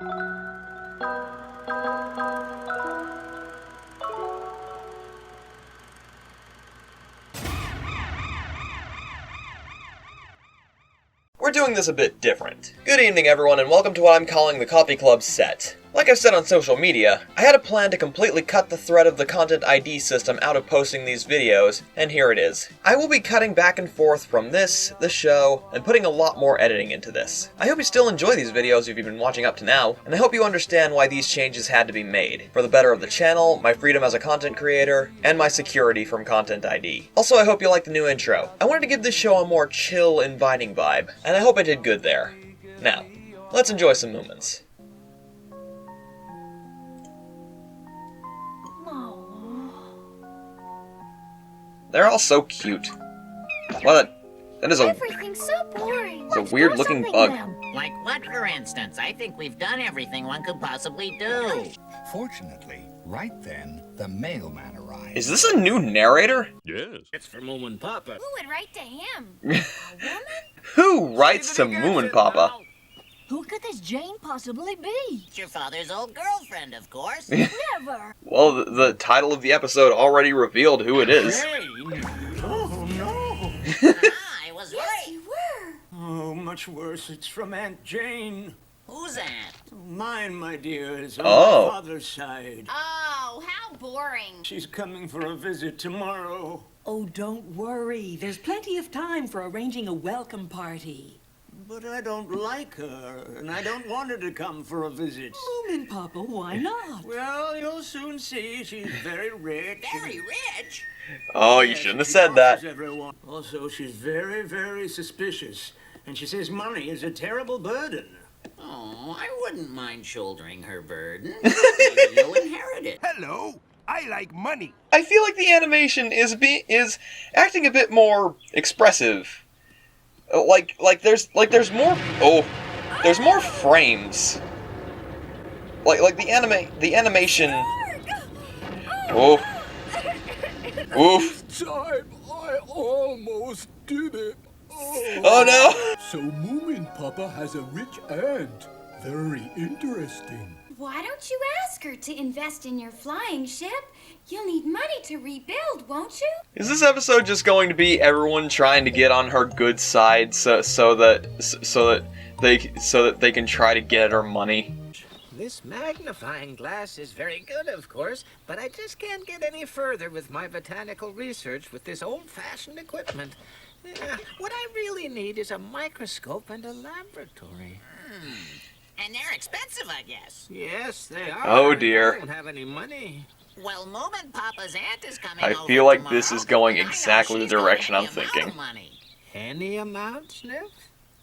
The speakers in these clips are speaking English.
We're doing this a bit different. Good evening, everyone, and welcome to what I'm calling the Coffee Club set. Like I've said on social media, I had a plan to completely cut the thread of the content ID system out of posting these videos, and here it is. I will be cutting back and forth from this, the show, and putting a lot more editing into this. I hope you still enjoy these videos if you've been watching up to now, and I hope you understand why these changes had to be made, for the better of the channel, my freedom as a content creator, and my security from content ID. Also, I hope you like the new intro. I wanted to give this show a more chill, inviting vibe, and I hope I did good there. Now, let's enjoy some Moomins. They're all so cute. What? That is Everything's so boring. It's a weird-looking bug. Like what, for instance? I think we've done everything one could possibly do. Fortunately, right then, the mailman arrived. Is this a new narrator? Yes. It's for Moomin Papa. Who would write to him? A woman? Who writes to Moomin Papa? Who could this Jane possibly be? It's your father's old girlfriend, of course. Never. Well, the title of the episode already revealed who it is. Jane! Oh, no! I was Yes, right. you were. Oh, much worse. It's from Aunt Jane. Who's that? Mine, my dear, is on Oh. my father's side. Oh, how boring. She's coming for a visit tomorrow. Oh, don't worry. There's plenty of time for arranging a welcome party. But I don't like her, and I don't want her to come for a visit. Moomin Papa, why not? Well, you'll soon see. She's very rich. Very rich? Oh, you shouldn't have said that. Everyone. Also, she's very, very suspicious. And she says money is a terrible burden. Oh, I wouldn't mind shouldering her burden. Maybe you'll inherit it. Hello, I like money. I feel like the animation is acting a bit more expressive. Like there's more there's more frames. Like the animation. Oh. Oof. This time I almost did it. Oh no. So Moomin Papa has a rich aunt. Very interesting. Why don't you ask her to invest in your flying ship? You'll need money to rebuild, won't you? Is this episode just going to be everyone trying to get on her good side so that they can try to get her money? This magnifying glass is very good, of course, but I just can't get any further with my botanical research with this old-fashioned equipment. What I really need is a microscope and a laboratory. And they're expensive, I guess. Yes, they are. Oh dear. I don't have any money. Well, Moomin Papa's aunt is coming I over feel like tomorrow, this is going and I know exactly the she's gonna direction pay I'm him out of thinking. money. Any amount, Sniff?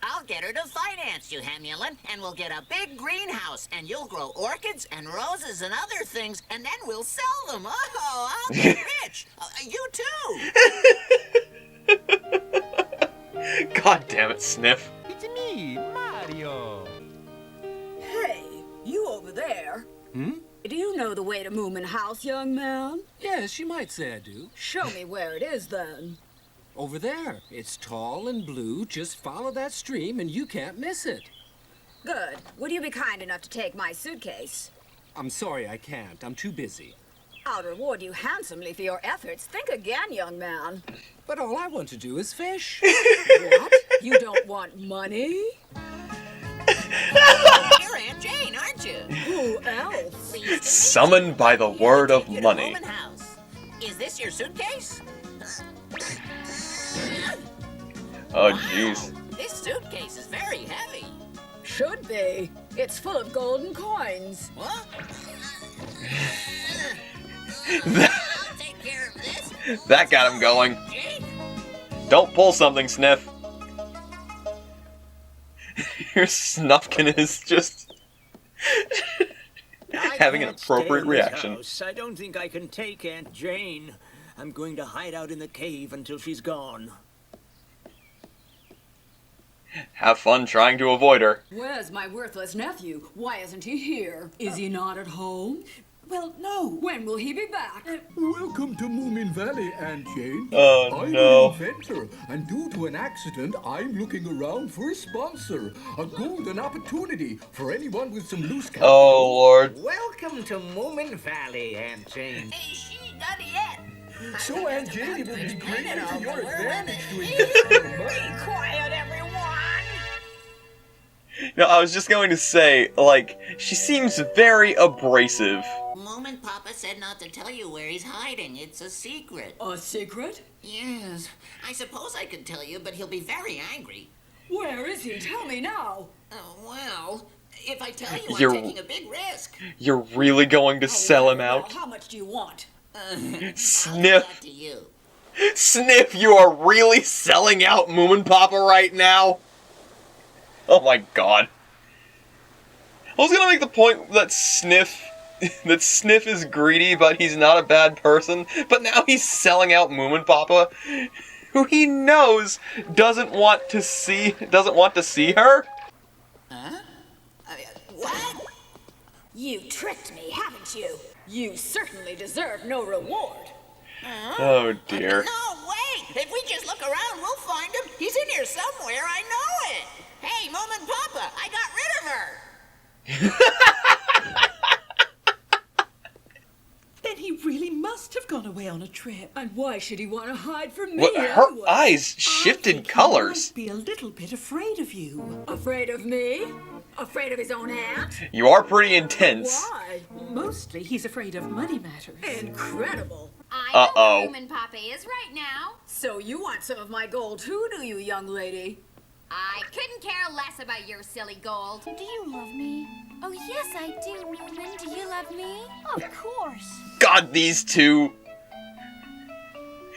I'll get her to finance you, Hemulin, and we'll get a big greenhouse, and you'll grow orchids and roses and other things, and then we'll sell them. Oh, I'll be rich. You too. God damn it, Sniff. It's me, Mario. Hey, you over there. Do you know the way to Moomin House, young man? Yes, you might say I do. Show me where it is, then. Over there. It's tall and blue. Just follow that stream and you can't miss it. Good. Would you be kind enough to take my suitcase? I'm sorry I can't. I'm too busy. I'll reward you handsomely for your efforts. Think again, young man. But all I want to do is fish. What? You don't want money? You're Aunt Jane, aren't you? Who else? Pleased to meet Summoned you. by the Here word to of take you to money. Moomin House. Is this your suitcase? Oh Wow, jeez. This suitcase is very heavy. Should be. It's full of golden coins. What? I'll take care of this. That got him going. Jane? Don't pull something, Sniff. Your Snufkin is just having an can't stay appropriate in this reaction. house. I don't think I can take Aunt Jane. I'm going to hide out in the cave until she's gone. Have fun trying to avoid her. Where's my worthless nephew? Why isn't he here? Is he not at home? Well, no. When will he be back? Welcome to Moominvalley, Aunt Jane. Oh, I'm no. an inventor, and due to an accident, I'm looking around for a sponsor. A golden opportunity for anyone with some loose capital. Oh, Lord. Welcome to Moominvalley, Aunt Jane. Hey, she ain't done it yet. So, Aunt Jane, it would be greatly to your advantage to invest your money. Quiet, everyone! No, I was just going to say, like, she seems very abrasive. Moomin Papa said not to tell you where he's hiding. It's a secret. A secret? Yes. I suppose I could tell you, but he'll be very angry. Where is he? Tell me now. Oh, well, if I tell you, You're- I'm taking a big risk. You're really going to sell him out? How much do you want? I'll leave Sniff. that to you. Sniff, you are really selling out Moomin Papa right now? Oh my god. I was gonna make the point that Sniff is greedy, but he's not a bad person, but now he's selling out Moomin Papa, who he knows doesn't want to see her? Huh? What? You tricked me, haven't you? You certainly deserve no reward. Oh dear. No, wait! If we just look around, we'll find him. He's in here somewhere, I know it! Hey, Moomin Papa, I got rid of her! Then he really must have gone away on a trip. And why should he want to hide from me? What, her anyway? eyes I shifted think colors. He might be a little bit afraid of you. Afraid of me? Afraid of his own aunt? You are pretty intense. Why? Mostly he's afraid of money matters. Incredible. I know Uh-oh. where Moomin Papa is right now. So you want some of my gold too, do you, young lady? I couldn't care less about your silly gold. Do you love me? Oh, yes, I do, Moomin. Do you love me? Of course. God, these two.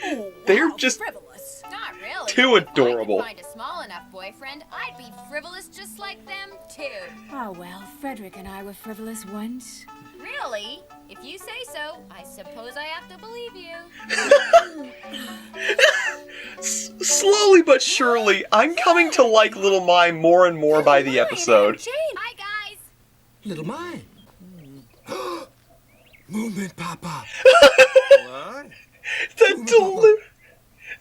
Oh, They're wow, just frivolous. Not really. too adorable. If I could find a small enough boyfriend, I'd be frivolous just like them, too. Oh, well, Frederick and I were frivolous once. Really? If you say so, I suppose I have to believe you. Slowly but surely, I'm coming to like Little My more and more by the episode. Jane! Hi, guys! Little Mine. Moomin Papa. What?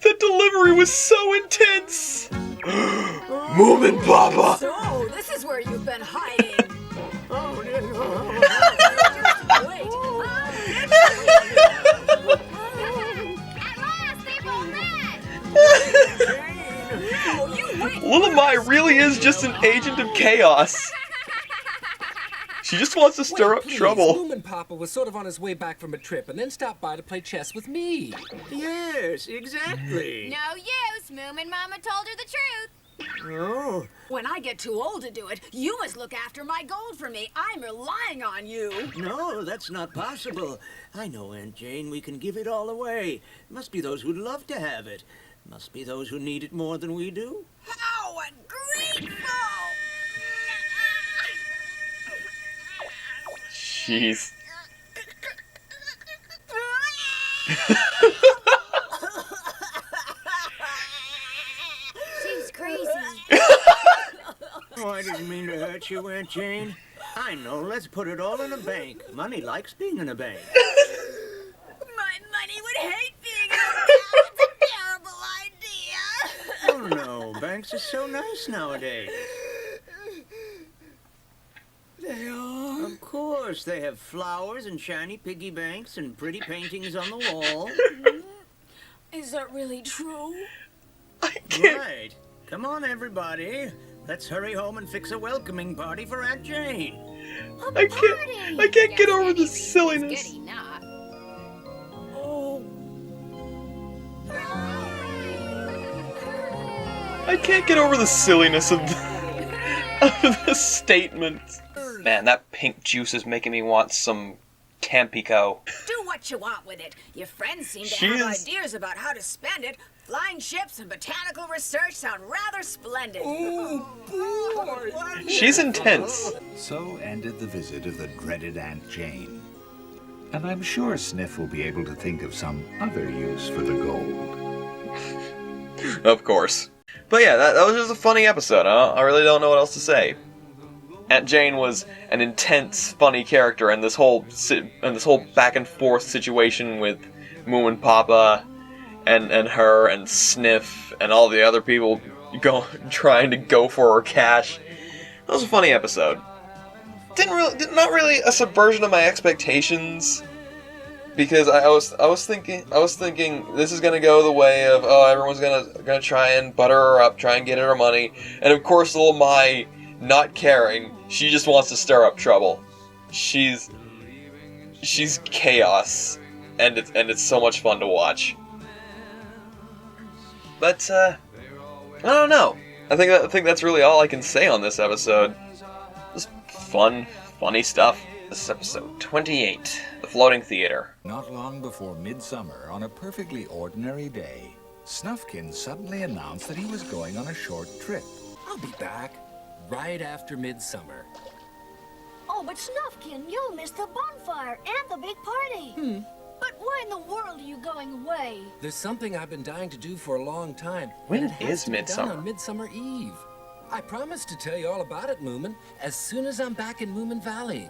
The delivery was so intense. Moomin Papa. So, this is where you've been hiding. Oh, no. Wait. At last, they both met! Oh, you wait. Little My really is just an agent of chaos. She just wants to stir up trouble. Moomin Papa was sort of on his way back from a trip and then stopped by to play chess with me. Yes, exactly. No use. Moomin Mama told her the truth. Oh, When I get too old to do it, you must look after my gold for me. I'm relying on you. no, that's not possible. I know, Aunt Jane, we can give it all away. Must be those who'd love to have it. Must be those who need it more than we do. How ungrateful! Jeez. She's crazy. Oh, I didn't mean to hurt you, Aunt Jane. I know, let's put it all in a bank. Money likes being in a bank. My money would hate being in a bank. It's a terrible idea. Oh, no, banks are so nice nowadays. They are. Of course, they have flowers and shiny piggy banks and pretty paintings on the wall. Is that really true? I can't. Right. Come on, everybody. Let's hurry home and fix a welcoming party for Aunt Jane. I can't get over the silliness. Good enough. Oh. I can't get over the silliness of the statement. Man, that pink juice is making me want some Tampico. Do what you want with it. Your friends seem to She have is- ideas about how to spend it. Flying ships and botanical research sound rather splendid. Oh, boy. She's intense. So ended the visit of the dreaded Aunt Jane. And I'm sure Sniff will be able to think of some other use for the gold. Of course. But yeah, that was just a funny episode. I really don't know what else to say. Aunt Jane was an intense, funny character, and this whole back and forth situation with Moomin Papa and her and Sniff and all the other people trying to go for her cash. That was a funny episode. Not really a subversion of my expectations, because I was thinking this is gonna go the way of, oh, everyone's gonna try and butter her up, try and get her money, and of course little Mai, not caring, she just wants to stir up trouble. She's chaos, and it's so much fun to watch. But I don't know. I think that's really all I can say on this episode. Just fun, funny stuff. This is episode 28, The Floating Theater. Not long before Midsummer, on a perfectly ordinary day, Snufkin suddenly announced that he was going on a short trip. I'll be back right after Midsummer. Oh, but Snufkin, you'll miss the bonfire and the big party. But why in the world are you going away? There's something I've been dying to do for a long time. When and it has is to be Midsummer? done on Midsummer Eve. I promised to tell you all about it, Moomin, as soon as I'm back in Moominvalley.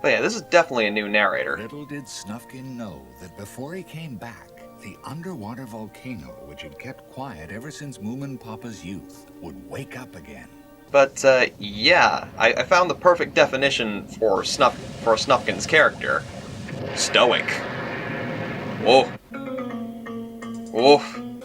But yeah, this is definitely a new narrator. Little did Snufkin know that before he came back, the underwater volcano, which had kept quiet ever since Moomin Papa's youth, would wake up again. But yeah, I found the perfect definition for Snufkin's character. Stoic. Woof. Woof.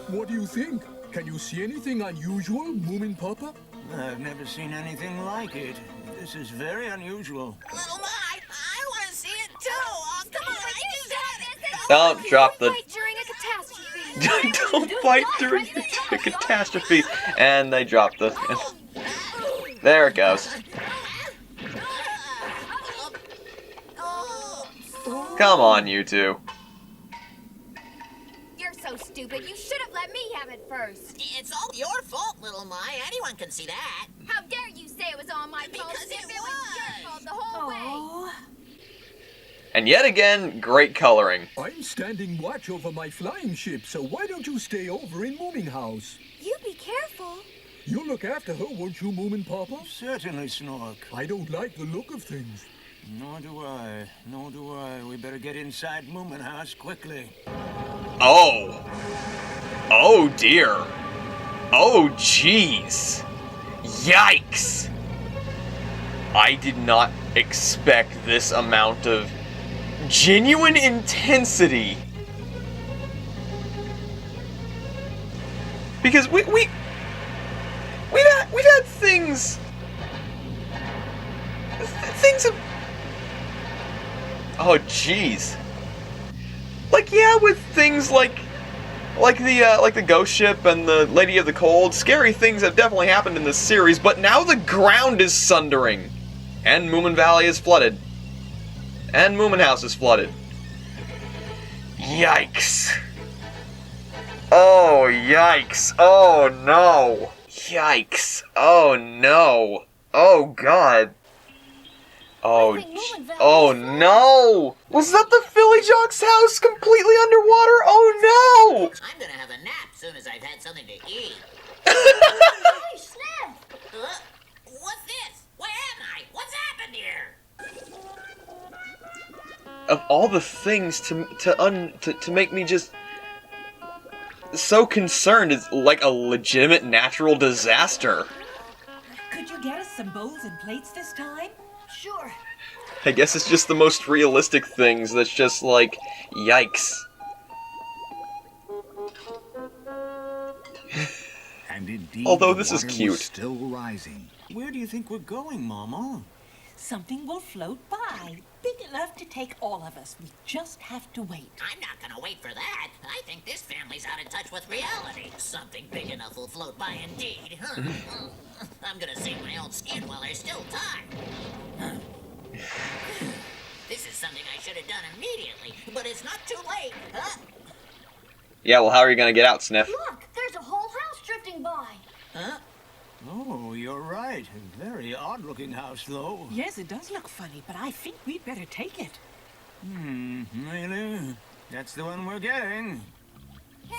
What do you think? Can you see anything unusual, Moomin Papa? I've never seen anything like it. This is very unusual. Little Mai, I want to see it too. Oh, come on, I just had it. Don't drop the... During a catastrophe. Don't fight during a catastrophe. And they dropped the... There it goes. Come on, you two. You're so stupid. You should have let me have it first. It's all your fault, Little Mai. Anyone can see that. How dare you say it was all my fault? Because it was your fault the whole way. And yet again, great coloring. I'm standing watch over my flying ship, so why don't you stay over in Moomin House? You be careful. You'll look after her, won't you, Moomin Papa? Certainly, Snork. I don't like the look of things. Nor do I. Nor do I. We better get inside Moomin House quickly. Oh. Oh, dear. Oh, jeez. Yikes. I did not expect this amount of genuine intensity. Because we've had things have... Oh, jeez. Like, yeah, with things like the ghost ship and the Lady of the Cold, scary things have definitely happened in this series, but now the ground is sundering. And Moominvalley is flooded. And Moomin House is flooded. Yikes. Oh, yikes. Oh, no. Yikes. Oh, no. Oh, God. Oh, oh no! Was that the Philly Jock's house completely underwater? Oh no! I'm gonna have a nap soon as I've had something to eat. Hey, Sniff! What's this? Where am I? What's happened here? Of all the things to make me just so concerned, it's like a legitimate natural disaster. Could you get us some bowls and plates this time? Sure. I guess it's just the most realistic things that's just like, yikes. And indeed, although this the is water cute. was still rising. Where do you think we're going, Mama? Something will float by. Big enough to take all of us. We just have to wait. I'm not gonna wait for that. I think this family's out of touch with reality. Something big enough will float by indeed. I'm gonna save my own skin while there's still time. This is something I should have done immediately, but it's not too late. Yeah, well, how are you gonna get out, Sniff? Look, there's a whole house drifting by. Huh? Oh, you're right. A very odd-looking house, though. Yes, it does look funny, but I think we'd better take it. Really? That's the one we're getting. Hey,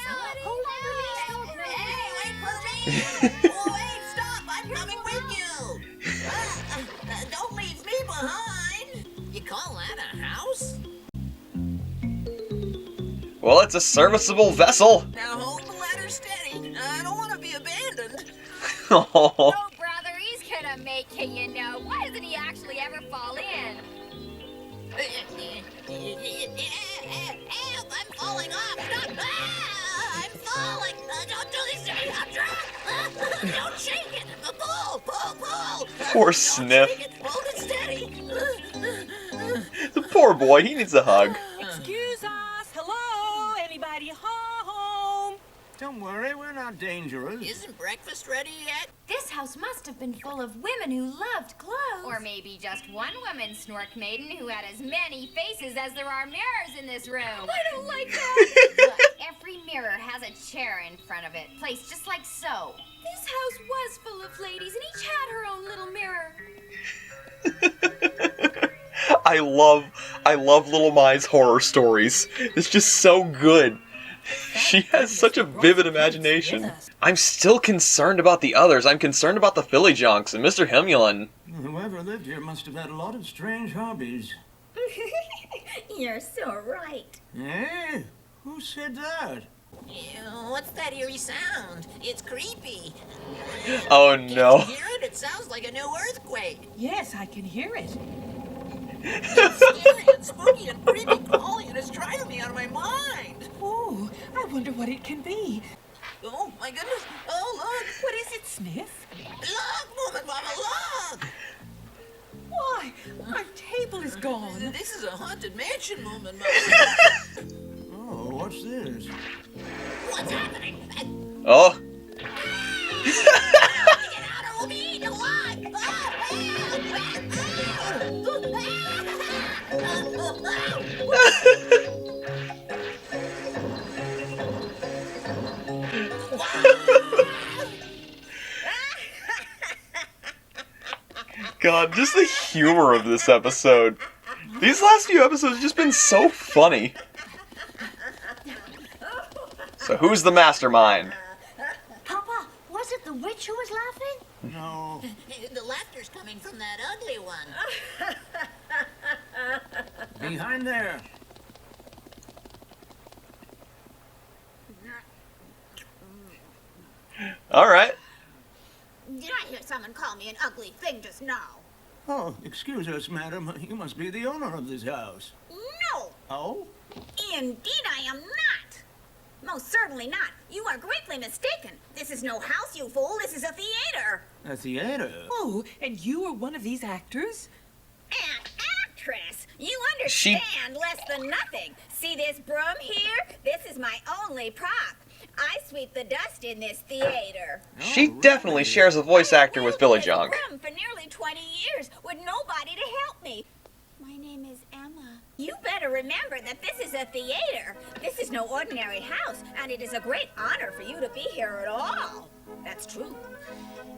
wait for me! Oh, wait, stop! I'm coming with you! Well, it's a serviceable vessel. Now hold the ladder steady. I don't want to be abandoned. Oh, Oh, brother, he's gonna make it, you know. Why doesn't he actually ever fall in? Help! I'm falling off! Stop! Ah, I'm falling! Don't do this to me! I'm drunk! Don't shake it! Pull! Pull! Pull! poor Sniff. Shake it. Hold it steady! The poor boy, he needs a hug. Excuse us. Hello? Anybody home? Don't worry, we're not dangerous. Isn't breakfast ready yet? This house must have been full of women who loved clothes. Or maybe just one woman, Snork Maiden, who had as many faces as there are mirrors in this room. I don't like that. Look, every mirror has a chair in front of it, placed just like so. This house was full of ladies, and each had her own little mirror. I love Little Mai's horror stories. It's just so good. She has such a vivid imagination. I'm still concerned about the others. I'm concerned about the Philly Junks and Mr. Himulin. Whoever lived here must have had a lot of strange hobbies. You're so right. Eh? Who said that? Ew, what's that eerie sound? It's creepy. Oh no. Can you hear it? It sounds like a new earthquake. Yes, I can hear it. It's scary and spooky and creepy crawling, and it's driving me out of my mind. Oh, I wonder what it can be. Oh my goodness! Oh look! What is it, Sniff? Look, Moomin Mama, look! Why, our table is gone. This is a haunted mansion, Moomin Mama. Oh, what's this? What's happening? Oh. Get out or we'll be eaten alive! God, just the humor of this episode. These last few episodes have just been so funny. So who's the mastermind? Papa, was it the witch who was laughing? No. The laughter's coming from that ugly one. Behind there. Alright. Did I hear someone call me an ugly thing just now? Oh, excuse us, madam. You must be the owner of this house. No, Oh? indeed I am not. Most certainly not. You are greatly mistaken. This is no house, you fool. This is a theater. A theater? Oh, and you are one of these actors? An actress? You understand less than nothing. See this broom here? This is my only prop. I sweep the dust in this theater. She definitely shares a voice actor with Billy Junk. Broom for nearly 20 years with nobody to help me. My name is Emma. You better remember that this is a theater. This is no ordinary house, and it is a great honor for you to be here at all. That's true.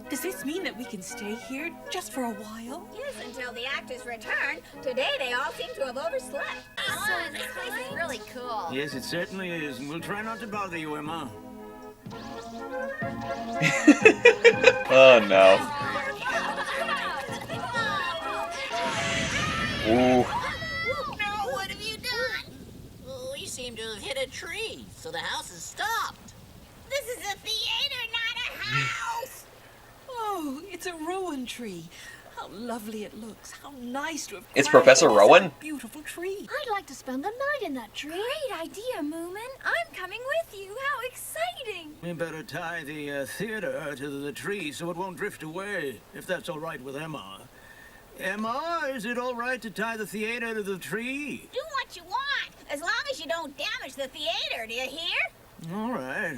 Does this mean that we can stay here just for a while? Yes, until the actors return. Today they all seem to have overslept. So this place is really cool. Yes, it certainly is, and we'll try not to bother you, Emma. Oh no. Ooh. No, what have you done? Oh, we seem to have hit a tree, so the house is stopped. This is a theater, not a house. Oh, it's a rowan tree. How lovely it looks. How nice to have It's crafted Professor such Rowan? a beautiful tree. I'd like to spend the night in that tree. Great idea, Moomin. I'm coming with you. How exciting! We better tie the theater to the tree so it won't drift away, if that's all right with Emma. Emma, is it all right to tie the theater to the tree? Do what you want, as long as you don't damage the theater, do you hear? All right.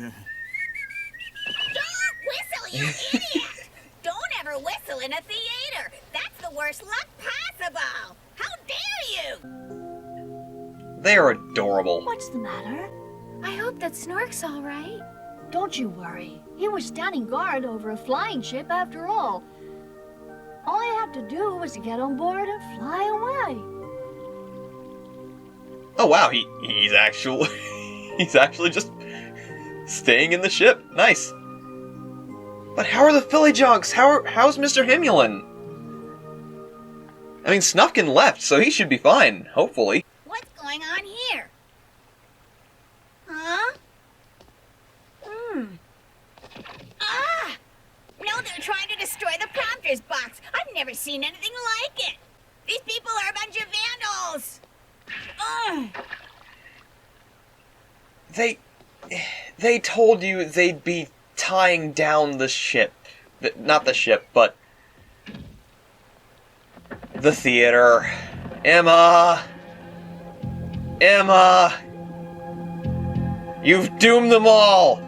Don't whistle, you idiot! Don't ever whistle in a theater. That's the worst luck possible. How dare you? They are adorable. What's the matter? I hope that Snork's all right. Don't you worry. He was standing guard over a flying ship after all. All I have to do was to get on board and fly away. Oh wow, he's actually he's actually just staying in the ship. Nice. But how are the Philly Junks? How's Mr. Himulin? I mean, Snufkin left, so he should be fine, hopefully. What's going on here? Pandora's box. I've never seen anything like it. These people are a bunch of vandals. They told you they'd be tying down the ship. Not the ship, but the theater. Emma! Emma! You've doomed them all!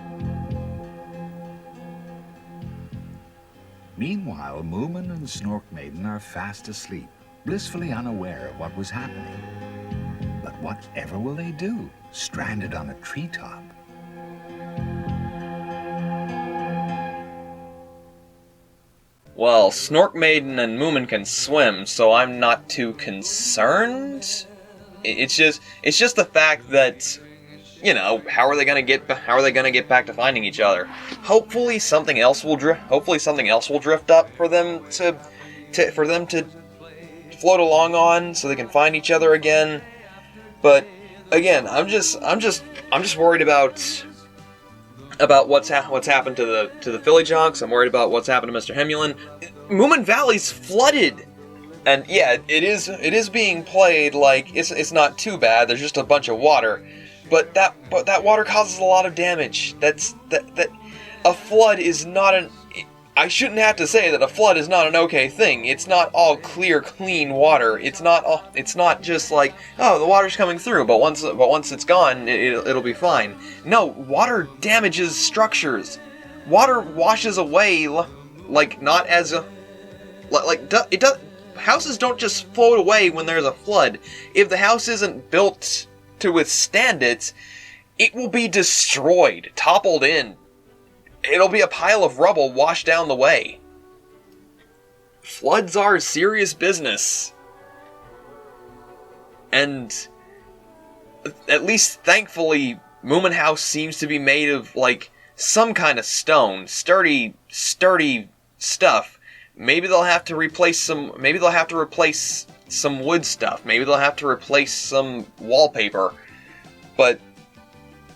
Meanwhile, Moomin and Snorkmaiden are fast asleep, blissfully unaware of what was happening. But whatever will they do, stranded on a treetop? Well, Snorkmaiden and Moomin can swim, so I'm not too concerned. It's just the fact that, you know, how are they gonna get back to finding each other? Hopefully something else will drift up for them to float along on, so they can find each other again. But again, I'm just worried about what's happened to the Philly Jonks. I'm worried about what's happened to Mr. Hemulin. Moominvalley's flooded. And yeah, it is being played like it's not too bad. There's just a bunch of water, but that water causes a lot of damage. That a flood is not an. I shouldn't have to say that a flood is not an okay thing. It's not all clear, clean water. It's not just like, oh, the water's coming through, but once it's gone, it'll be fine. No, water damages structures. Water washes away, like not as a it does. Houses don't just float away when there's a flood. If the house isn't built to withstand it, it will be destroyed, toppled in. It'll be a pile of rubble washed down the way. Floods are serious business. And at least thankfully, Moomin House seems to be made of like some kind of stone, sturdy stuff. Maybe they'll have to replace some wood stuff. Maybe they'll have to replace some wallpaper. But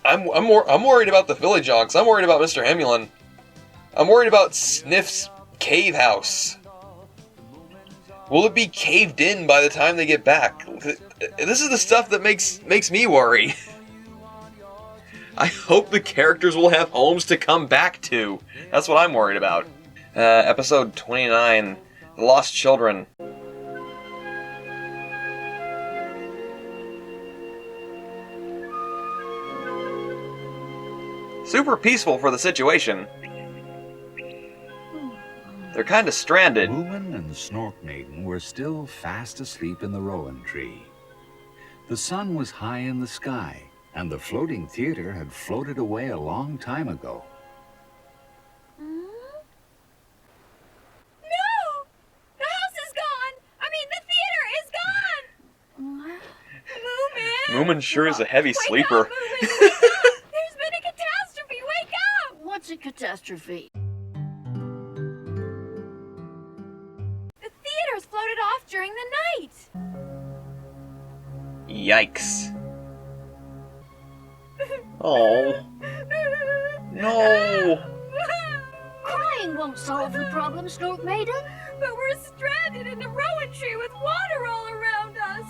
I'm worried about the Philly Jonks. I'm worried about Mr. Hemulin. I'm worried about Sniff's cave house. Will it be caved in by the time they get back? This is the stuff that makes me worry. I hope the characters will have homes to come back to. That's what I'm worried about. Episode 29, The Lost Children. Super peaceful for the situation. They're kind of stranded. Moomin and Snorkmaiden were still fast asleep in the rowan tree. The sun was high in the sky, and the floating theater had floated away a long time ago. Moomin sure is a heavy sleeper. There's been a catastrophe! Wake up! What's a catastrophe? The theater's floated off during the night. Yikes. Oh. No. Crying won't solve the problem, Snorkmaiden. But we're stranded in the rowan tree with water all around us.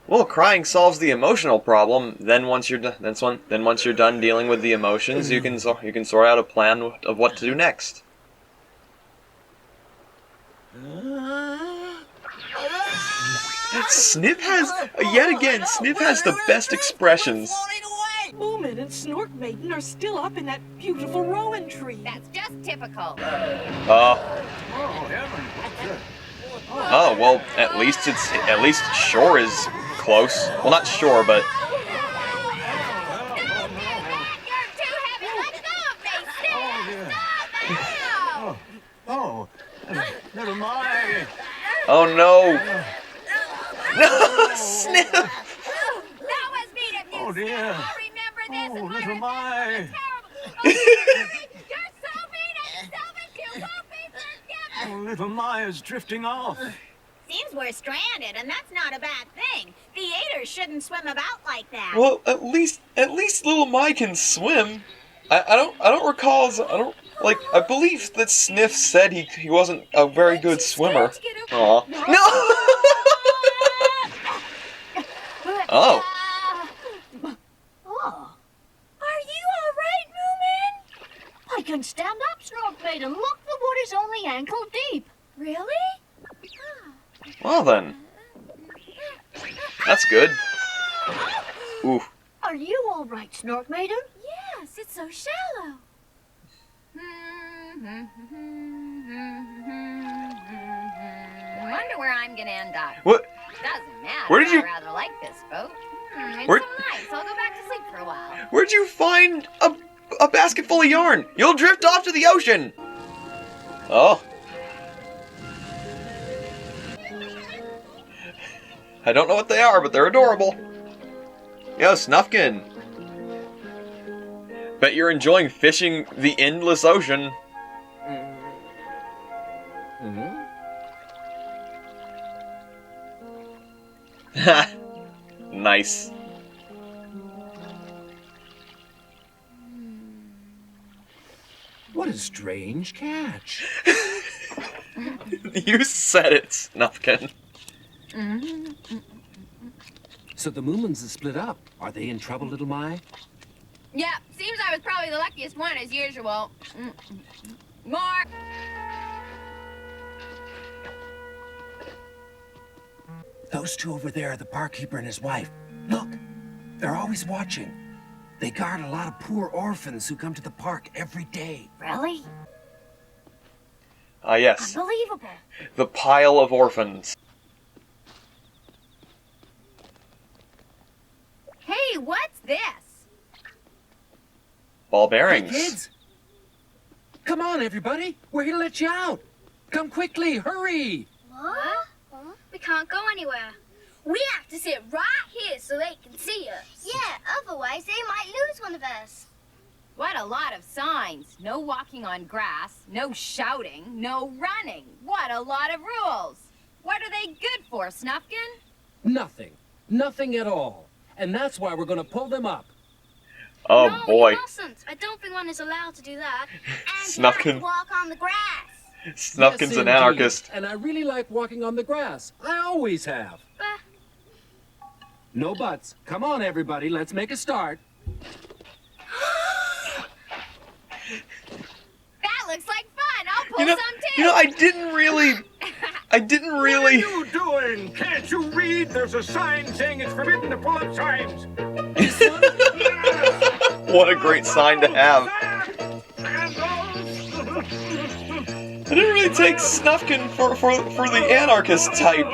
Well, crying solves the emotional problem. Then once you're done dealing with the emotions, you can sort out a plan of what to do next. Sniff has the best expressions. Moomin and Snorkmaiden are still up in that beautiful rowan tree. That's just typical. Oh well, at least shore is close. Well, not shore, but. Oh, never mind. Oh no! No, Sniff! That was mean of you. Oh dear. I'll remember this and Little my. You're so mean and selfish, you won't be forgiven. Oh, little Maya's drifting off. Seems we're stranded, and that's not a bad thing. The theater shouldn't swim about like that. Well, at least little My can swim. I don't recall. I believe that Sniff said he wasn't a very good swimmer. Aw. No! Oh. Oh, Are you all right, Moomin? I can stand up, Snork Maiden. Look, the water's only ankle deep. Really? Well then. That's good. Ooh. Are you all right, Snork Maiden? Yes, it's so shallow. Wonder where I'm gonna end up. What? Doesn't matter. Where did you- I rather like this boat. It's Where- so nice. I'll go back to sleep for a while. Where'd you find a basket full of yarn? You'll drift off to the ocean! Oh. I don't know what they are, but they're adorable. Yo, Snufkin. Bet you're enjoying fishing the endless ocean. Ha! Nice. What a strange catch. You said it, Snufkin. So the Moomins is split up. Are they in trouble, little My? Yeah, seems I was probably the luckiest one as usual. More. Those two over there are the barkeeper and his wife. Look, they're always watching. They guard a lot of poor orphans who come to the park every day. Really? Ah, yes. Unbelievable. The pile of orphans. Hey, what's this? Ball bearings. Hey, kids! Come on, everybody. We're here to let you out. Come quickly, hurry! What? We can't go anywhere. We have to sit right here so they can see us. Yeah, otherwise they might lose one of us. What a lot of signs. No walking on grass, no shouting, no running. What a lot of rules. What are they good for, Snufkin? Nothing. Nothing at all. And that's why we're gonna pull them up. Oh No, boy. you mustn't. I don't think one is allowed to do that. And you Snufkin. have to walk on the grass. Snufkin's Yes, an indeed. anarchist. And I really like walking on the grass. I always have. No buts. Come on, everybody. Let's make a start. That looks like fun. I'll pull You know, some too. I didn't really. What are you doing? Can't you read? There's a sign saying it's forbidden to pull up signs. What a great sign to have. I didn't really take Snufkin for the anarchist type.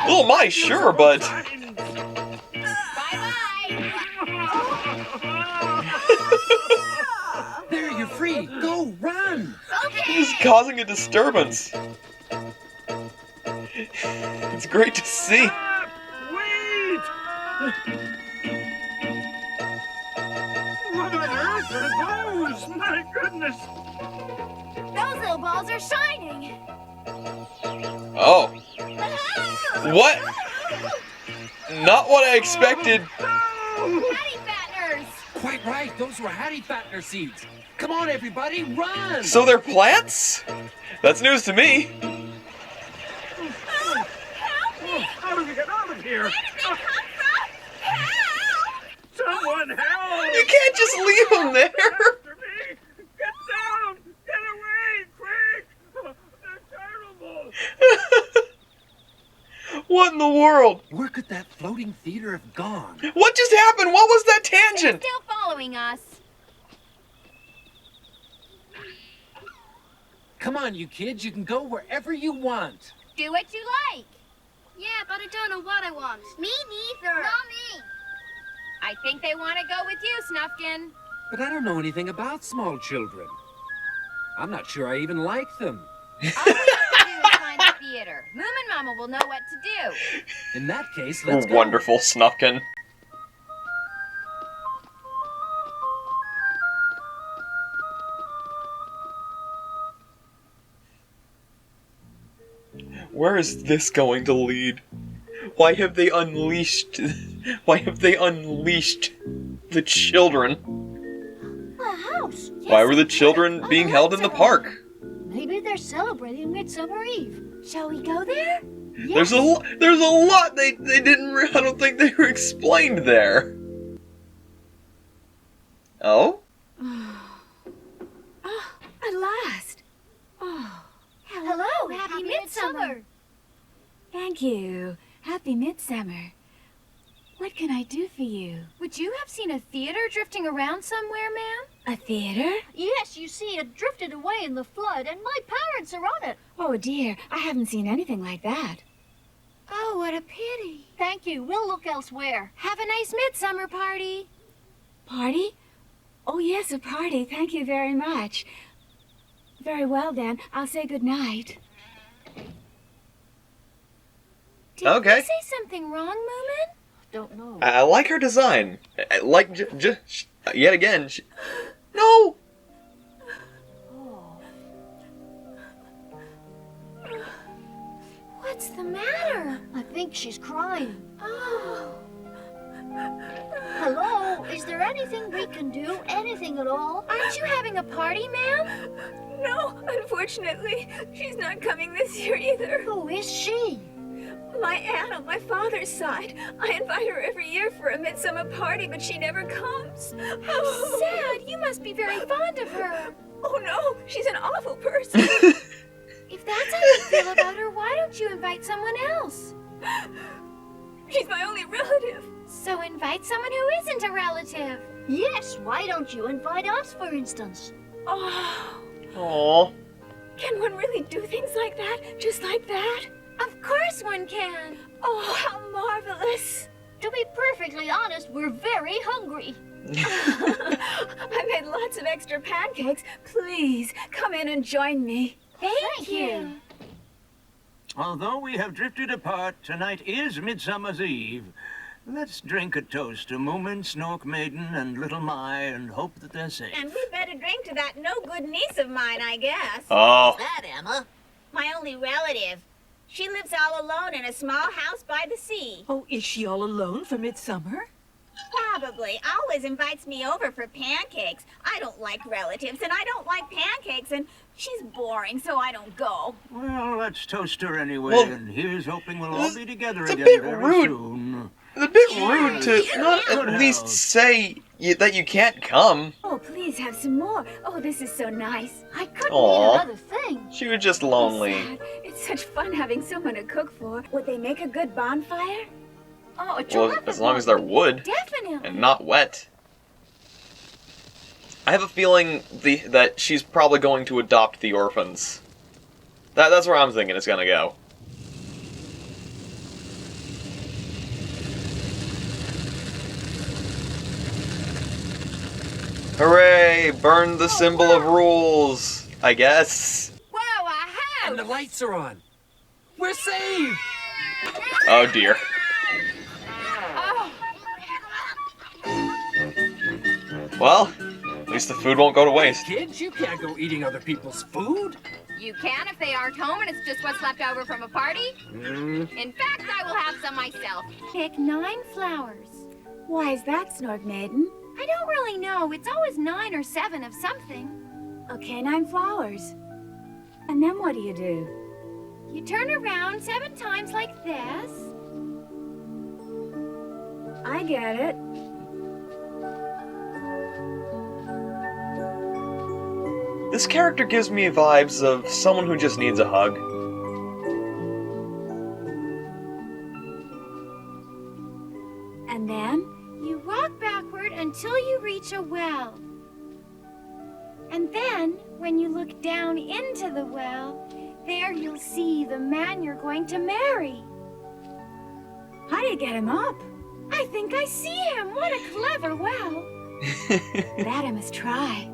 Oh my, sure, but. There, you're free. Go, run. This is causing a disturbance. It's great to see. Wait! What on earth are those? My goodness! Those little balls are shining. Oh. What? Not what I expected. Hattie fatteners. Quite right. Those were Hattie Fattener seeds. Come on, everybody, run. So they're plants? That's news to me. How do we get out of here? Someone help! You can't just leave them there. After me! Get down! Get away! Quick! They're terrible! What in the world? Where could that floating theater have gone? What just happened? What was that tangent? Still following us. Come on, you kids. You can go wherever you want. Do what you like. Yeah, but I don't know what I want. Me neither. Not me. I think they want to go with you, Snufkin. But I don't know anything about small children. I'm not sure I even like them. All we have to do is find the theater. Moomin Mama will know what to do. In that case, let's go. Wonderful, Snufkin. Where is this going to lead? Why have they unleashed... Why have they unleashed the children? A house. Yes, Why were the children being held in the park? Maybe they're celebrating Midsummer Eve. Shall we go there? Yes. There's a lot they didn't... I don't think they were explained there. Oh? At last. Oh. Hello, happy Midsummer. Thank you. Happy Midsummer. What can I do for you? Would you have seen a theater drifting around somewhere, ma'am? A theater? Yes, you see, it drifted away in the flood, and my parents are on it. Oh, dear. I haven't seen anything like that. Oh, what a pity. Thank you. We'll look elsewhere. Have a nice midsummer party. Party? Oh, yes, a party. Thank you very much. Very well, then. I'll say good night. Did okay. you say something wrong, Moomin? Don't know. I like her design. I like yet again. No. What's the matter? I think she's crying. Oh. Hello? Is there anything we can do? Anything at all? Aren't you having a party, ma'am? No, unfortunately, she's not coming this year either. Who is she? My aunt on my father's side. I invite her every year for a midsummer party, but she never comes. How sad. You must be very fond of her. Oh, no, she's an awful person. If that's how you feel about her, why don't you invite someone else? She's my only relative. So invite someone who isn't a relative. Yes, why don't you invite us, for instance? Oh. Aww. Can one really do things like that? Just like that? Of course one can. Oh, how marvelous. To be perfectly honest, we're very hungry. I made lots of extra pancakes. Please, come in and join me. Thank you. Although we have drifted apart, tonight is Midsummer's Eve. Let's drink a toast to Moomin, Snork Maiden, and Little Mai, and hope that they're safe. And we better drink to that no-good niece of mine, I guess. Oh. Who's that, Emma? My only relative. She lives all alone in a small house by the sea. Oh, is she all alone for Midsummer? Probably. Always invites me over for pancakes. I don't like relatives, and I don't like pancakes, and she's boring, so I don't go. Well, let's toast her anyway, Well, and here's hoping we'll all be together it's a again bit very rude. soon. It's a bit rude to not at least say that you can't come. Oh, please have some more. Oh, this is so nice. I couldn't Aw. eat another thing. She was just lonely. Sad. It's such fun having someone to cook for. Would they make a good bonfire? Oh, a Well, terrific as long as they're wood Definitely. and not wet. I have a feeling that she's probably going to adopt the orphans. That's where I'm thinking it's gonna go. Hooray! Burn the symbol of rules, I guess. Whoa, a house! And the lights are on. We're saved! Oh dear. Oh, Well, at least the food won't go to waste. Kids, you can't go eating other people's food. you can if they aren't home and it's just what's left over from a party. In fact, I will have some myself. Pick 9 flowers. Why is that, Snork Maiden? I don't really know. It's always 9 or 7 of something. Okay, 9 flowers. And then what do? You turn around 7 times like this. I get it. This character gives me vibes of someone who just needs a hug. And then? You walk backward until you reach a well. And then, when you look down into the well, there you'll see the man you're going to marry. How do you get him up? I think I see him. What a clever well. That I must try.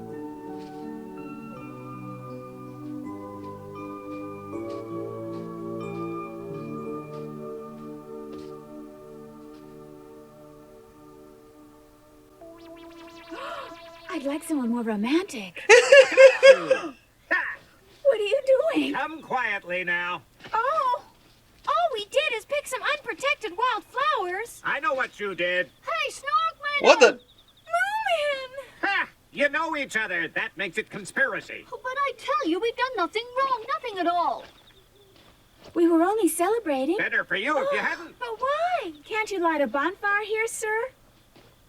I'd like someone more romantic. What are you doing? Come quietly now. Oh! just picked some unprotected wild flowers. I know what you did. Hey, Snark, What the? Moomin! Ha! You know each other. That makes it conspiracy. But I tell you, we've done nothing wrong. Nothing at all. We were only celebrating. Better for you if you hadn't. But why? Can't you light a bonfire here, sir?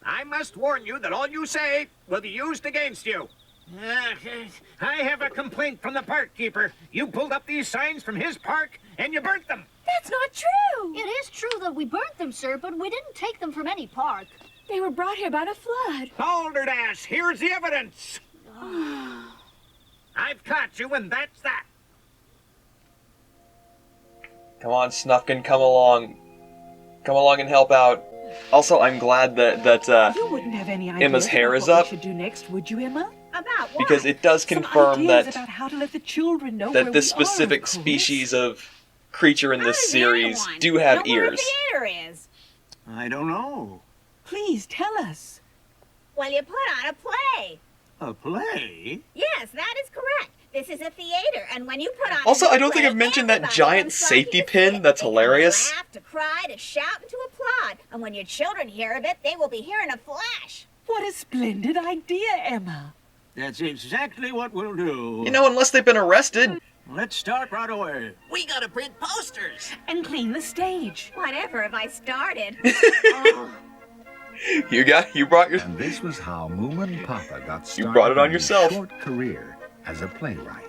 I must warn you that all you say will be used against you. I have a complaint from the park keeper. You pulled up these signs from his park and you burnt them. That's not true. It is true that we burnt them, sir, but we didn't take them from any park. They were brought here by the flood. Balderdash, here's the evidence. I've caught you, and that's that. Come on, Snufkin, come along. Come along and help out. Also, I'm glad that You wouldn't have any idea Emma's hair is what up. we should do next, would you, Emma? About what? Because it does confirm Some that ideas about how to let the children know where that we this are, specific of course. species of creature in this How does series anyone do have know where a ears. theater is? I don't know. Please tell us. Well, you put on a play. A play? Yes, that is correct. This is a theater, and when you put on Also, a I don't think play, I've mentioned that everybody giant comes running safety to see pin it. that's They come hilarious. To laugh, to cry, to shout, and to applaud. And when your children hear of it, they will be here in a flash. What a splendid idea, Emma. That's exactly what we'll do. You know, unless they've been arrested. Let's start right away. We gotta print posters. And clean the stage. Whatever have I started? You brought your. And this was how Moomin Papa got started. You brought it on in his yourself. Short career as a playwright.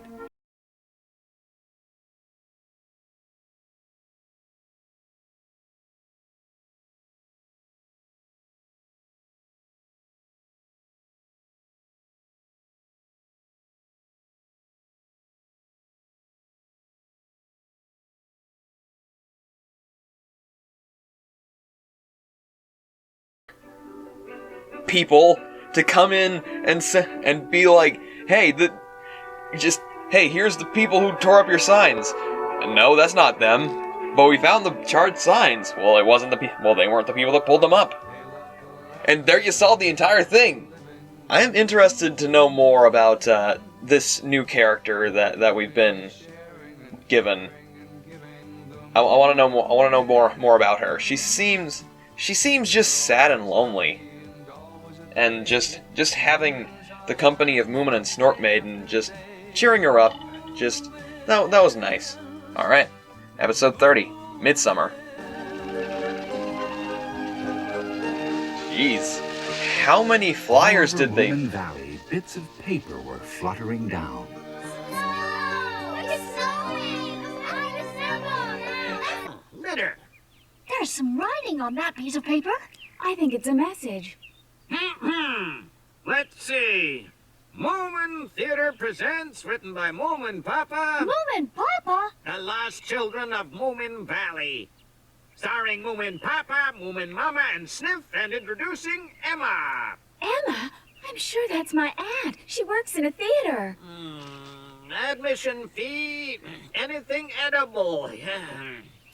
People to come in and be like, hey, hey, here's the people who tore up your signs. No, that's not them. But we found the charred signs. Well, it wasn't they weren't the people that pulled them up. And there you saw the entire thing. I am interested to know more about this new character that we've been given. I want to know more. I want to know more about her. She seems just sad and lonely. And just having the company of Moomin and Snork Maiden just cheering her up, that was nice. Alright, episode 30, Midsummer. Jeez, how many flyers did they... Moominvalley, bits of paper were fluttering down. Litter. There's some writing on that piece of paper. I think it's a message. Let's see. Moomin Theater presents, written by Moomin Papa. Moomin Papa? The Lost Children of Moominvalley. Starring Moomin Papa, Moomin Mama, and Sniff, and introducing Emma. Emma? I'm sure that's my aunt. She works in a theater. Admission fee, anything edible.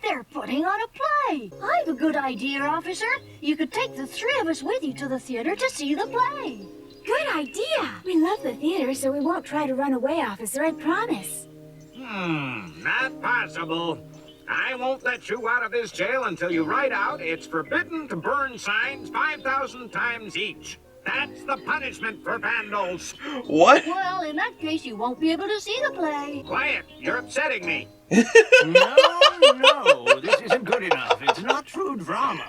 They're putting on a play. I've a good idea, officer. You could take the three of us with you to the theater to see the play. Good idea. We love the theater, so we won't try to run away, officer, I promise. Not possible. I won't let you out of this jail until you write out it's forbidden to burn signs 5,000 times each. That's the punishment for vandals. What? Well, in that case, you won't be able to see the play. Quiet, you're upsetting me. No, this isn't good enough. It's not true drama.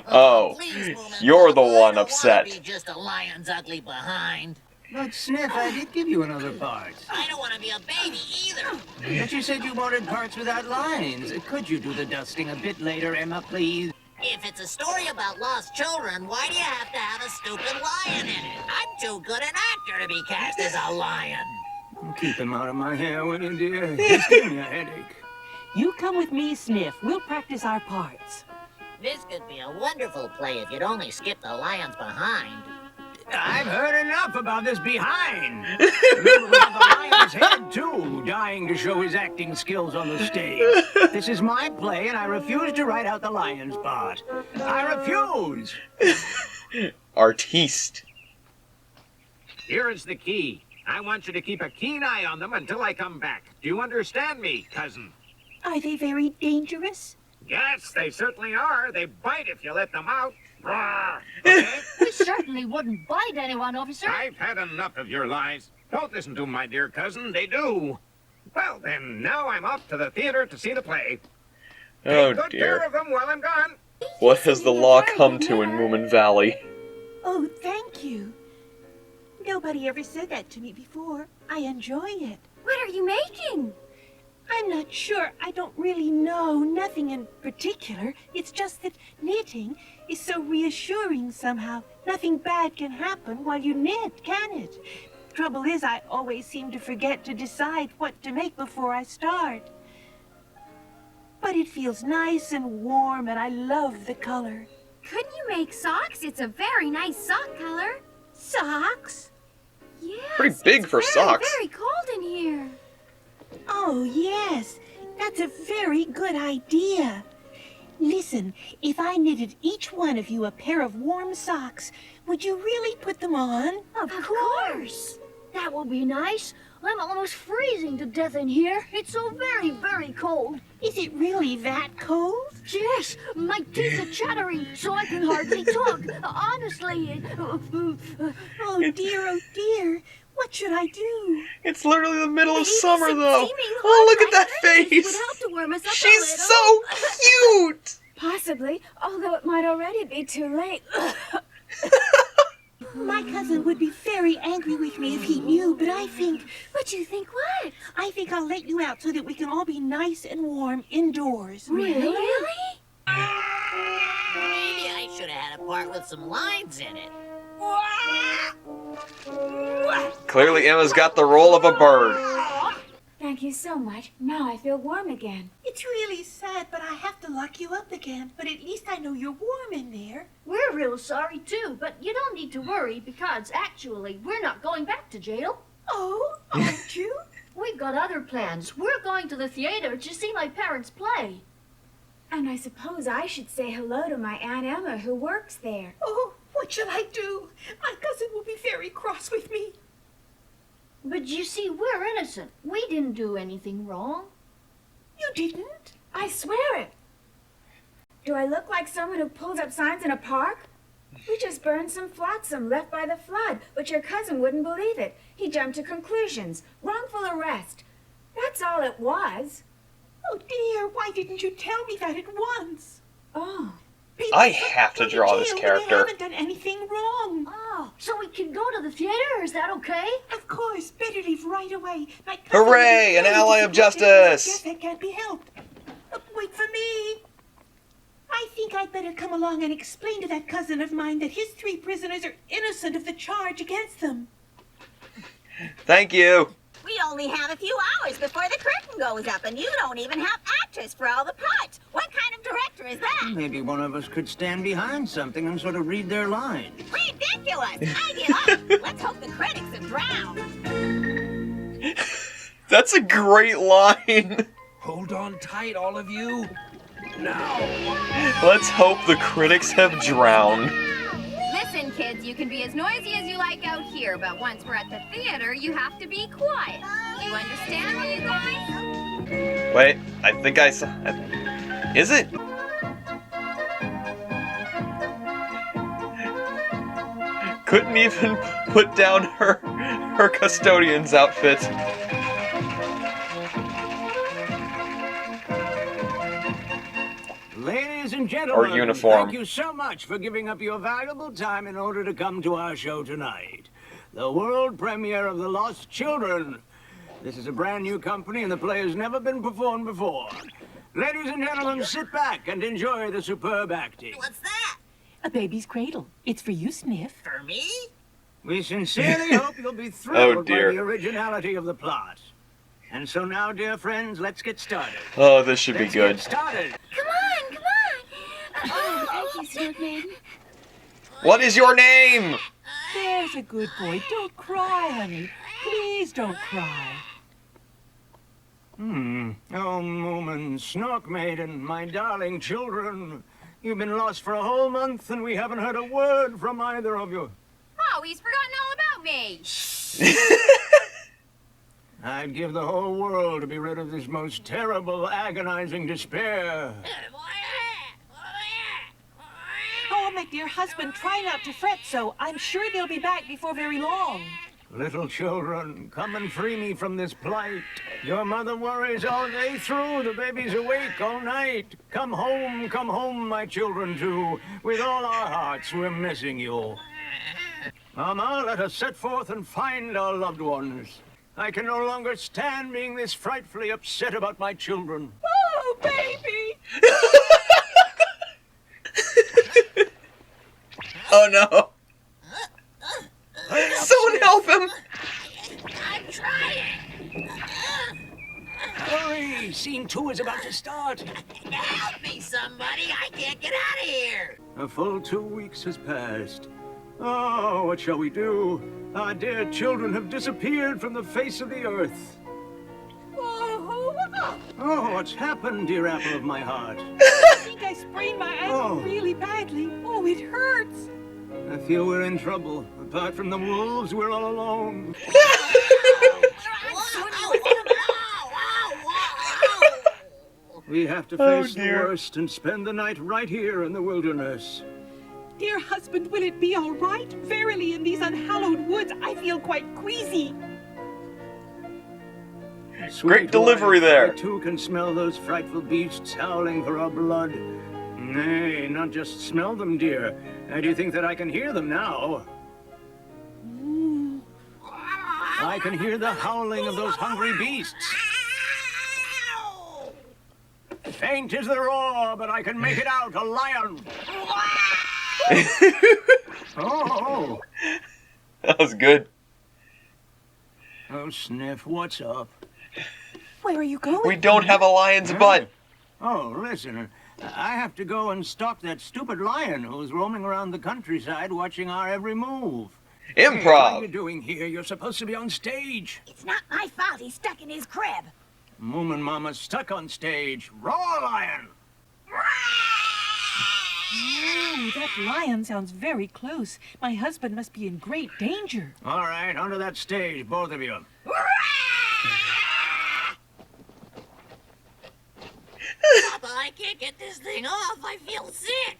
Oh, Please, Moomin, you're the I one don't upset. wanna be just a lion's ugly behind. But, Sniff, I did give you another part. I don't want to be a baby either. But you said you wanted parts without lines. Could you do the dusting a bit later, Emma, please? If it's a story about lost children, why do you have to have a stupid lion in it? I'm too good an actor to be cast as a lion. Keep him out of my hair, will you, dear? He's giving me a headache. You come with me, Sniff. We'll practice our parts. This could be a wonderful play if you'd only skip the lions behind. I've heard enough about this behind. Remember, we have the lion's head, too, dying to show his acting skills on the stage. This is my play, and I refuse to write out the lion's part. I refuse! Artiste. Here is the key. I want you to keep a keen eye on them until I come back. Do you understand me, cousin? Are they very dangerous? Yes, they certainly are. They bite if you let them out. Roar. Okay? We certainly wouldn't bite anyone, officer. I've had enough of your lies. Don't listen to 'em, my dear cousin. They do. Well, then, now I'm off to the theater to see the play. Oh, Take good dear. care of them while I'm gone. What has the law come to in Moominvalley? Oh, thank you. Nobody ever said that to me before. I enjoy it. What are you making? I'm not sure. I don't really know. Nothing in particular. It's just that knitting is so reassuring somehow. Nothing bad can happen while you knit, can it? Trouble is, I always seem to forget to decide what to make before I start. But it feels nice and warm, and I love the color. Couldn't you make socks? It's a very nice sock color. Socks? Yes. Pretty big for socks. Very cold in here. Oh, yes. That's a very good idea. Listen, if I knitted each one of you a pair of warm socks, would you really put them on? Of course. That will be nice. I'm almost freezing to death in here. It's so very, very cold. Is it really that cold? Yes, my teeth are chattering, so I can hardly talk. Honestly. Oh, dear. What should I do? It's literally the middle of summer, though. Oh, look at that face. Would help to warm us up She's a little. so cute. Possibly, although it might already be too late. My cousin would be very angry with me if he knew, but I think... But you think what? I think I'll let you out so that we can all be nice and warm indoors. Really? Maybe I should have had a part with some lines in it. Clearly, Emma's got the role of a bird. Thank you so much. Now I feel warm again. It's really sad, but I have to lock you up again. But at least I know you're warm in there. We're real sorry, too, but you don't need to worry because, actually, we're not going back to jail. Oh, aren't you? We've got other plans. We're going to the theater to see my parents play. And I suppose I should say hello to my Aunt Emma who works there. Oh, what shall I do? My cousin will be very cross with me. But you see, we're innocent. We didn't do anything wrong. You didn't? I swear it. Do I look like someone who pulls up signs in a park? We just burned some flotsam left by the flood, but your cousin wouldn't believe it. He jumped to conclusions. Wrongful arrest. That's all it was. Oh, dear, why didn't you tell me that at once? Oh. People I have to draw this They character. haven't done anything wrong. Oh, so we can go to the theater? Is that okay? Of course, better leave right away. My cousin Hooray, is an very ally of disappointed. justice. Guess that can't be helped. Wait for me. I think I'd better come along and explain to that cousin of mine that his 3 prisoners are innocent of the charge against them. Thank you. We only have a few hours before the curtain goes up, and you don't even have actors for all the parts. What kind of director is that? Maybe one of us could stand behind something and sort of read their lines. Ridiculous! I give up. Let's hope the critics are drowned. That's a great line. Hold on tight, all of you. Now. Let's hope the critics have drowned. Listen, kids, you can be as noisy as you like out here, but once we're at the theater, you have to be quiet. You understand me, you guys? Wait, I think I saw... Is it? Couldn't even put down her custodian's outfit. Ladies and gentlemen, Or uniform. thank you so much for giving up your valuable time in order to come to our show tonight. The world premiere of The Lost Children. This is a brand new company and the play has never been performed before. Ladies and gentlemen, sit back and enjoy the superb acting. What's that? A baby's cradle. It's for you, Sniff. For me? We sincerely hope you'll be thrilled by dear. the originality of the plot. And so now, dear friends, let's get started. Oh, this should be Let's good. get started. Come on, come on. Oh, thank you, Snug Maiden. What is your name? There's a good boy. Don't cry, honey. Please don't cry. Oh, Moomins, Snark Maiden, my darling children. You've been lost for a whole month and we haven't heard a word from either of you. Oh, he's forgotten all about me. I'd give the whole world to be rid of this most terrible, agonizing despair. Why Dear husband, try not to fret so. I'm sure they'll be back before very long. Little children, come and free me from this plight. Your mother worries all day through. The baby's awake all night. Come home, my children, too. With all our hearts, we're missing you. Mama, let us set forth and find our loved ones. I can no longer stand being this frightfully upset about my children. Oh, baby! Oh, no. Someone help him! I'm trying. Hurry! Scene 2 is about to start. Help me, somebody. I can't get out of here. A full 2 weeks has passed. Oh, what shall we do? Our dear children have disappeared from the face of the earth. Oh, what's happened, dear apple of my heart? I think I sprained my ankle really badly. Oh, it hurts. I feel we're in trouble. Apart from the wolves, we're all alone. We have to face the worst and spend the night right here in the wilderness. Dear husband, will it be all right? Verily, in these unhallowed woods, I feel quite queasy. Great delivery there. I too can smell those frightful beasts howling for our blood. Nay, not just smell them, dear. Do you think that I can hear them now? I can hear the howling of those hungry beasts. Faint is the roar, but I can make it out, a lion. Oh. That was good. Oh, Sniff, what's up? Where are you going? We don't have a lion's butt. Oh, listen. I have to go and stalk that stupid lion who's roaming around the countryside watching our every move. Improv. Hey, what are you doing here? You're supposed to be on stage. It's not my fault he's stuck in his crib. Moomin Mama's stuck on stage. Roar, lion! Oh, that lion sounds very close. My husband must be in great danger. All right, onto that stage, both of you. Papa, I can't get this thing off. I feel sick.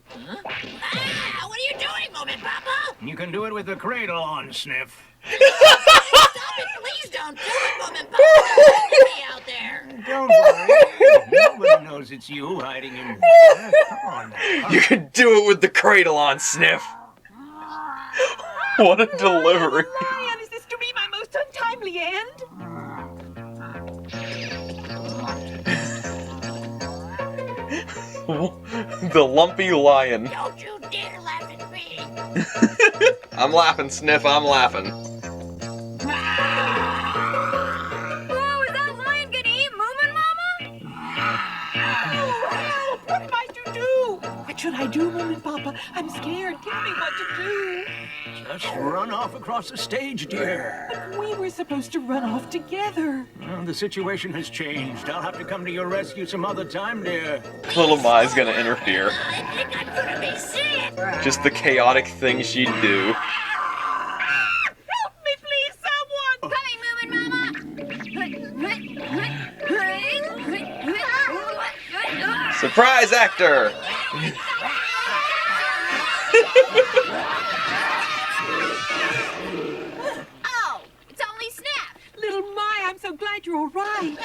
Huh? Ah, what are you doing, Moomin Papa? You can do it with the cradle on, Sniff. Stop it, please don't do it, Moomin Papa. Get me out there. Don't worry. Nobody knows it's you hiding in there. Come on now. You can do it with the cradle on, Sniff. What a delivery. Lion, is this to be my most untimely end? The lumpy lion. Don't you dare laugh at me. I'm laughing, Sniff, I'm laughing. Oh, is that lion gonna eat Moomin Mama? Oh, what am I to do? What should I do, Moomin Papa? I'm scared. Tell me what to do. Just run off across the stage, dear. But we were supposed to run off together. Well, the situation has changed. I'll have to come to your rescue some other time, dear. Little Mai's gonna interfere. I think I'm gonna be sick. Just the chaotic thing she'd do. Help me, please, someone! Coming, Moomin Mama! Surprise actor! Oh, it's only Snap. Little Mai, I'm so glad you're all right.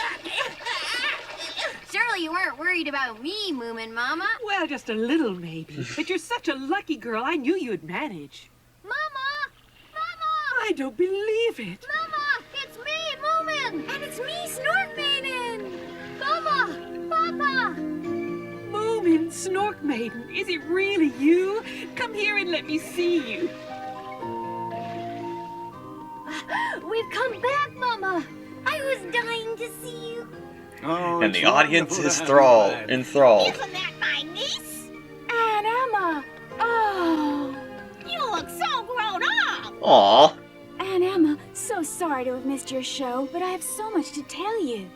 Surely you weren't worried about me, Moomin Mama. Well, just a little, maybe. But you're such a lucky girl, I knew you'd manage. Mama! Mama! I don't believe it. Mama! It's me, Moomin! And it's me, Snork Maiden! Mama! Papa! Moomin, Snork Maiden, is it really you? Come here and let me see you. We've come back, Mama! I was dying to see you. Oh, And it's the audience wonderful is to have you back. enthralled. Isn't that my niece? Aunt Emma! Oh! You look so grown up. Aw. Aunt Emma, so sorry to have missed your show, but I have so much to tell you.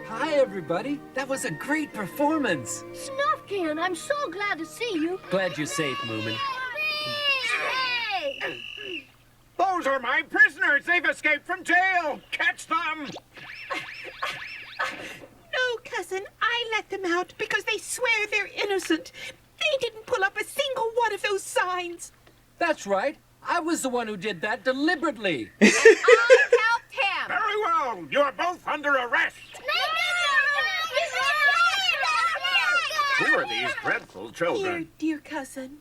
Hi, everybody. That was a great performance. Snufkin, I'm so glad to see you. Glad you're safe, Moomin. Hey! Those are my prisoners. They've escaped from jail. Catch them. No, cousin, I let them out because they swear they're innocent. They didn't pull up a single one of those signs. That's right. I was the one who did that deliberately. I helped him. Very well. You're both under arrest. Who are these dreadful children? Dear cousin.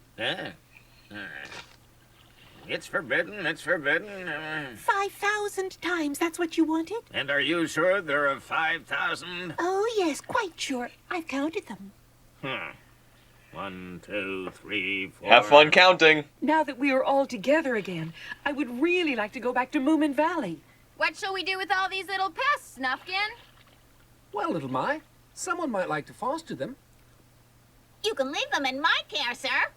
It's forbidden. It's forbidden. 5,000 times, that's what you wanted? And are you sure there are 5,000? Oh, yes, quite sure. I've counted them. 1, 2, 3, 4. Have fun counting. Now that we are all together again, I would really like to go back to Moominvalley. What shall we do with all these little pests, Snufkin? Well, little My, someone might like to foster them. You can leave them in my care, sir.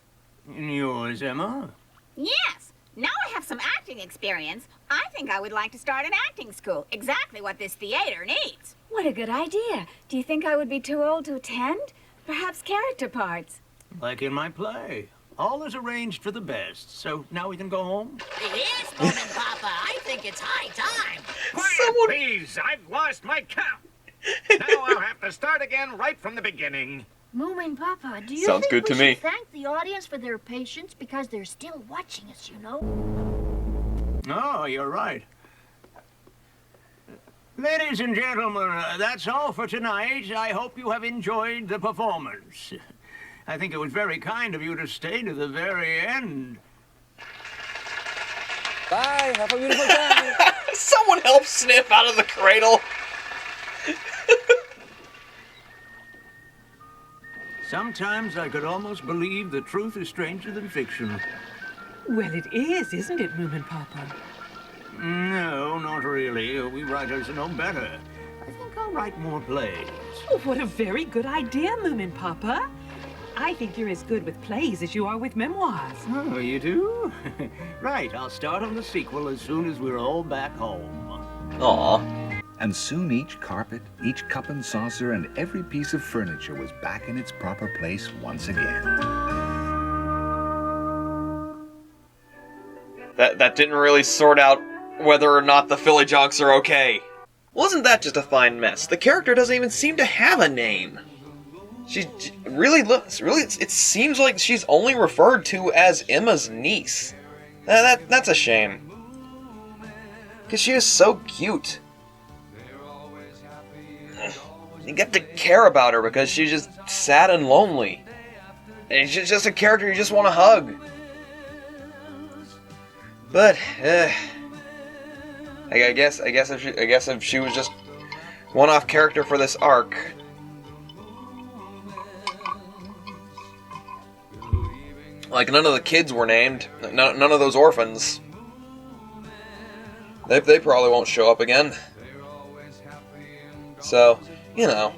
Yours, Emma? Yes. Now I have some acting experience. I think I would like to start an acting school. Exactly what this theater needs. What a good idea. Do you think I would be too old to attend? Perhaps character parts. Like in my play. All is arranged for the best. So now we can go home? Yes, Moomin Papa. I think it's high time. Quiet, please. I've lost my count. Now I'll have to start again right from the beginning. Moomin Papa, do you Sounds think good to we me. should thank the audience for their patience because they're still watching us, you know? Oh, you're right. Ladies and gentlemen, that's all for tonight. I hope you have enjoyed the performance. I think it was very kind of you to stay to the very end. Bye, have a beautiful time. Someone help Sniff out of the cradle. Sometimes I could almost believe the truth is stranger than fiction. Well, it is, isn't it, Moomin Papa? No, not really. We writers know better. I think I'll write more plays. Oh, what a very good idea, Moomin Papa. I think you're as good with plays as you are with memoirs. Oh, you do? Right, I'll start on the sequel as soon as we're all back home. Aw. And soon each carpet, each cup and saucer, and every piece of furniture was back in its proper place once again. That didn't really sort out whether or not the Philly Jonks are okay. Wasn't that just a fine mess? The character doesn't even seem to have a name. She really looks, it seems like she's only referred to as Emma's niece. That's a shame. Because she is so cute. You get to care about her because she's just sad and lonely. And she's just a character you just want to hug. But I guess if she was just one-off character for this arc, like none of the kids were named, none of those orphans, they probably won't show up again. So, you know,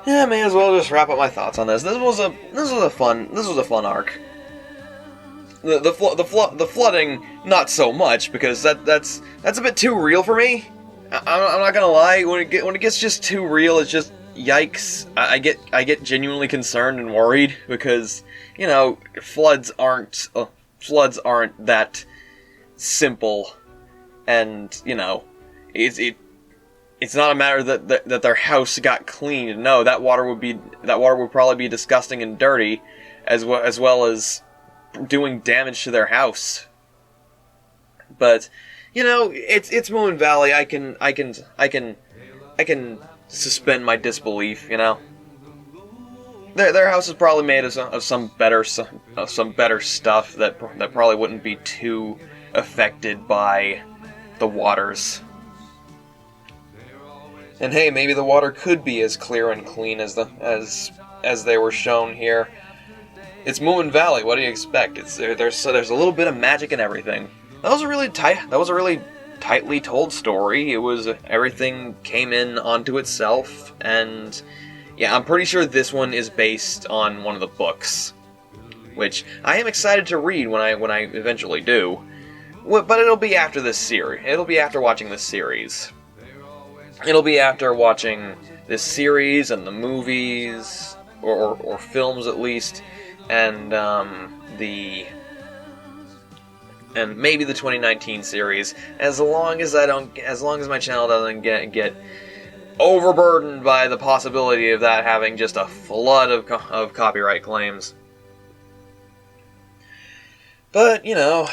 yeah, I may as well just wrap up my thoughts on this. This was a fun arc. The flooding, not so much, because that's a bit too real for me. I'm not gonna lie. When it gets just too real, it's just yikes. I get genuinely concerned and worried because, you know, floods aren't that simple, and you know, it's not a matter that their house got cleaned. No, that water would probably be disgusting and dirty, as well as doing damage to their house. But you know, it's Moominvalley. I can suspend my disbelief. You know, their house is probably made of some better stuff that probably wouldn't be too affected by the waters. And hey, maybe the water could be as clear and clean as they were shown here. It's Moominvalley. What do you expect? There's a little bit of magic in everything. That was a really tightly told story. It was everything came in onto itself, and yeah, I'm pretty sure this one is based on one of the books, which I am excited to read when I eventually do. But it'll be after this series. It'll be after watching this series. It'll be after watching this series and the movies, or films at least, and maybe the 2019 series. As long as my channel doesn't get overburdened by the possibility of that having just a flood of copyright claims. But, you know,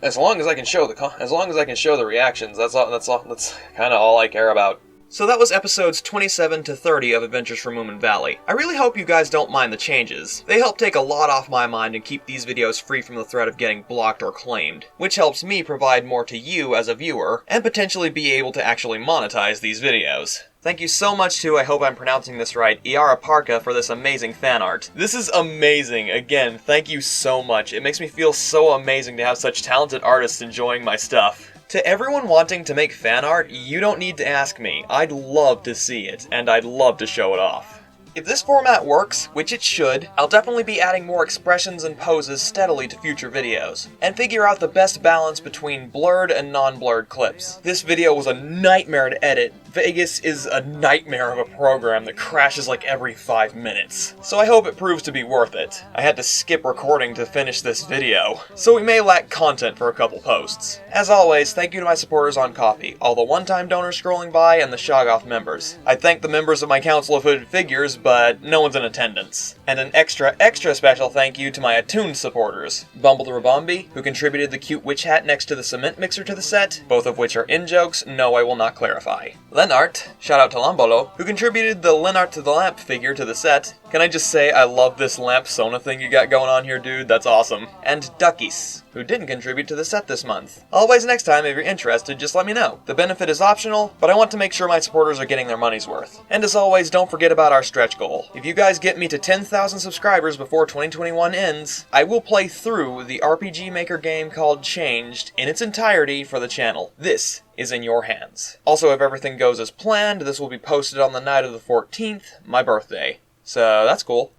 as long as I can show the reactions, that's kind of all I care about. So that was episodes 27 to 30 of Adventures from Moominvalley. I really hope you guys don't mind the changes. They help take a lot off my mind and keep these videos free from the threat of getting blocked or claimed, which helps me provide more to you as a viewer, and potentially be able to actually monetize these videos. Thank you so much to, I hope I'm pronouncing this right, Iara Parka for this amazing fan art. This is amazing. Again, thank you so much. It makes me feel so amazing to have such talented artists enjoying my stuff. To everyone wanting to make fan art, you don't need to ask me. I'd love to see it, and I'd love to show it off. If this format works, which it should, I'll definitely be adding more expressions and poses steadily to future videos, and figure out the best balance between blurred and non-blurred clips. This video was a nightmare to edit. Vegas is a nightmare of a program that crashes like every 5 minutes, so I hope it proves to be worth it. I had to skip recording to finish this video, so we may lack content for a couple posts. As always, thank you to my supporters on Ko-fi, all the one-time donors scrolling by, and the Shoggoth members. I thank the members of my Council of Hooded Figures, but no one's in attendance. And an extra special thank you to my Attuned supporters, Bumble the Rabombi, who contributed the cute witch hat next to the cement mixer to the set, both of which are in-jokes, no I will not clarify. Lenart, shout out to Lambolo, who contributed the Lenart to the Lamp figure to the set. Can I just say I love this lamp Sona thing you got going on here, dude, that's awesome. And Duckies, who didn't contribute to the set this month. Always next time, if you're interested, just let me know. The benefit is optional, but I want to make sure my supporters are getting their money's worth. And as always, don't forget about our stretch goal. If you guys get me to 10,000 subscribers before 2021 ends, I will play through the RPG Maker game called Changed in its entirety for the channel. This is in your hands. Also, if everything goes as planned, this will be posted on the night of the 14th, my birthday. So that's cool.